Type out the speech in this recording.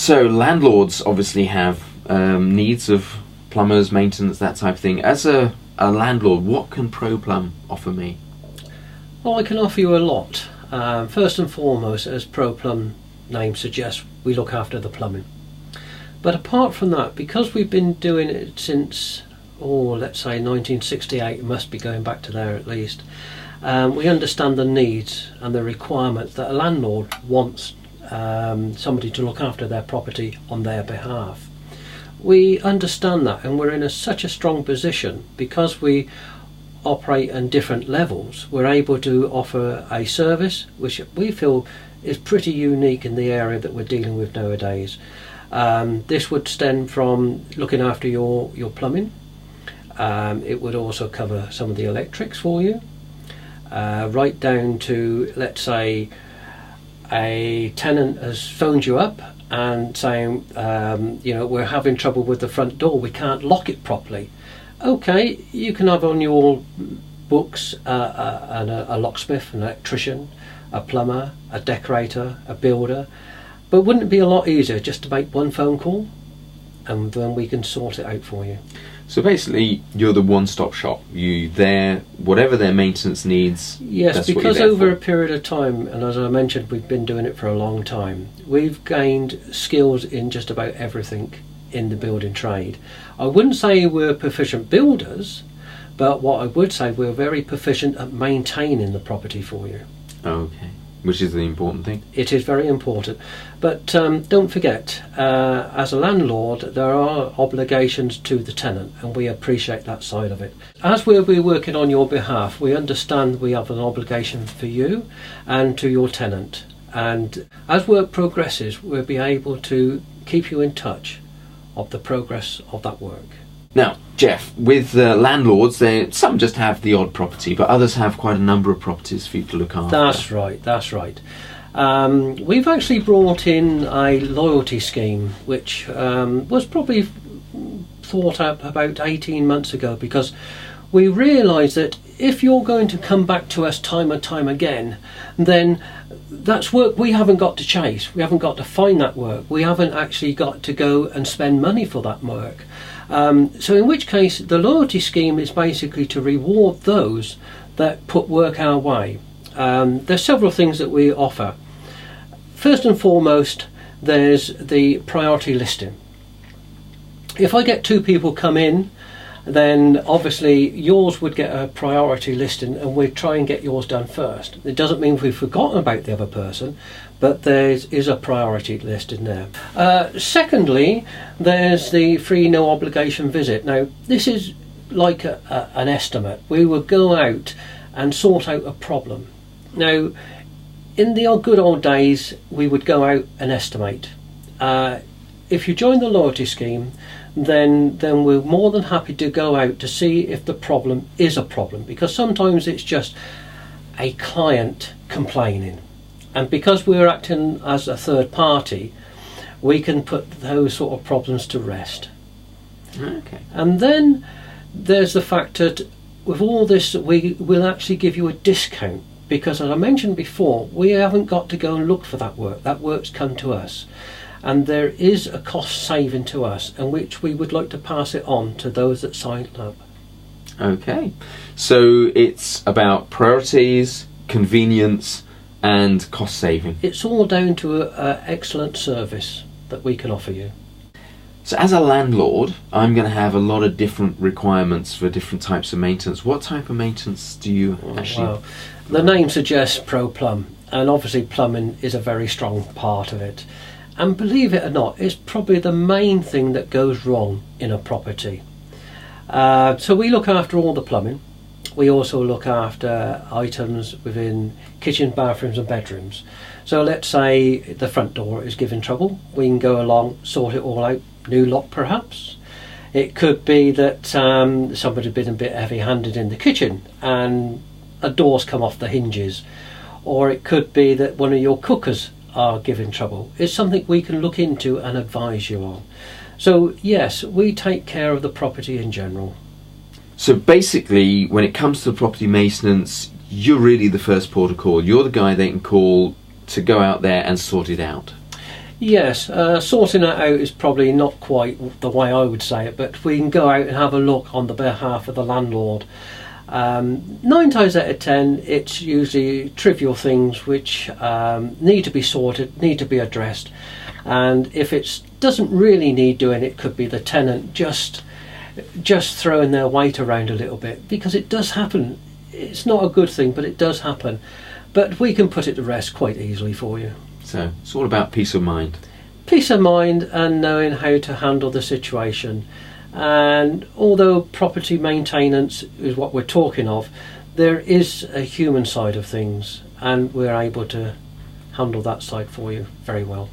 So landlords obviously have needs of plumbers, maintenance, that type of thing. As a landlord, what can ProPlum offer me? Well, I can offer you a lot. First and foremost, as ProPlum name suggests, we look after the plumbing. But apart from that, because we've been doing it since, let's say 1968, it must be going back to there at least, we understand the needs and the requirements that a landlord wants somebody to look after their property on their behalf. We understand that, and we're in such a strong position because we operate in different levels. We're able to offer a service which we feel is pretty unique in the area that we're dealing with nowadays. This would stem from looking after your plumbing. It would also cover some of the electrics for you, right down to, let's say, a tenant has phoned you up and saying, we're having trouble with the front door, we can't lock it properly. Okay, you can have on your books a locksmith, an electrician, a plumber, a decorator, a builder, but wouldn't it be a lot easier just to make one phone call and then we can sort it out for you? So basically, you're the one-stop shop. Whatever their maintenance needs. Yes, that's because what you're there over for. a period of time, and as I mentioned, we've been doing it for a long time. We've gained skills in just about everything in the building trade. I wouldn't say we're proficient builders, but what I would say, we're very proficient at maintaining the property for you. Okay, which is the important thing. It is very important. But don't forget, as a landlord, there are obligations to the tenant, and we appreciate that side of it. As we'll be working on your behalf, we understand we have an obligation for you and to your tenant. And as work progresses, we'll be able to keep you in touch of the progress of that work. Now, Jeff, with landlords, some just have the odd property, but others have quite a number of properties for you to look after. That's right. We've actually brought in a loyalty scheme which was probably thought up about 18 months ago, because we realised that if you're going to come back to us time and time again, then that's work we haven't got to chase. We haven't got to find that work. We haven't actually got to go and spend money for that work. So in which case, the loyalty scheme is basically to reward those that put work our way. There's several things that we offer. First and foremost, there's the priority listing. If I get 2 people come in, then obviously yours would get a priority listing, and we'd try and get yours done first. It doesn't mean we've forgotten about the other person, but there is a priority list in there. Secondly, there's the free no obligation visit. Now, this is like an estimate. We will go out and sort out a problem. Now, in the good old days, we would go out and estimate. If you join the loyalty scheme, then we're more than happy to go out to see if the problem is a problem, because sometimes it's just a client complaining, and because we're acting as a third party, we can put those sort of problems to rest. Okay. And then there's the fact that with all this, we will actually give you a discount, because as I mentioned before, we haven't got to go and look for that work. That work's come to us, and there is a cost saving to us, and which we would like to pass it on to those that sign up. Okay, so it's about priorities, convenience, and cost saving. It's all down to an excellent service that we can offer you. So as a landlord, I'm going to have a lot of different requirements for different types of maintenance. What type of maintenance do you actually... Well, the name suggests ProPlum, and obviously plumbing is a very strong part of it. And believe it or not, it's probably the main thing that goes wrong in a property. So we look after all the plumbing. We also look after items within kitchens, bathrooms and bedrooms. So let's say the front door is giving trouble. We can go along, sort it all out, new lock perhaps. It could be that somebody's been a bit heavy-handed in the kitchen and a door's come off the hinges. Or it could be that one of your cookers are giving trouble. It's something we can look into and advise you on. So yes, we take care of the property in general. So basically, when it comes to property maintenance, you're really the first port of call. You're the guy they can call to go out there and sort it out. Yes, sorting that out is probably not quite the way I would say it, but we can go out and have a look on the behalf of the landlord. 9 times out of 10, it's usually trivial things which need to be sorted, need to be addressed, and if it doesn't really need doing, it could be the tenant just throwing their weight around a little bit, because it does happen. It's not a good thing, but it does happen. But we can put it to rest quite easily for you. So it's all about peace of mind. Peace of mind and knowing how to handle the situation. And although property maintenance is what we're talking of, there is a human side of things, and we're able to handle that side for you very well.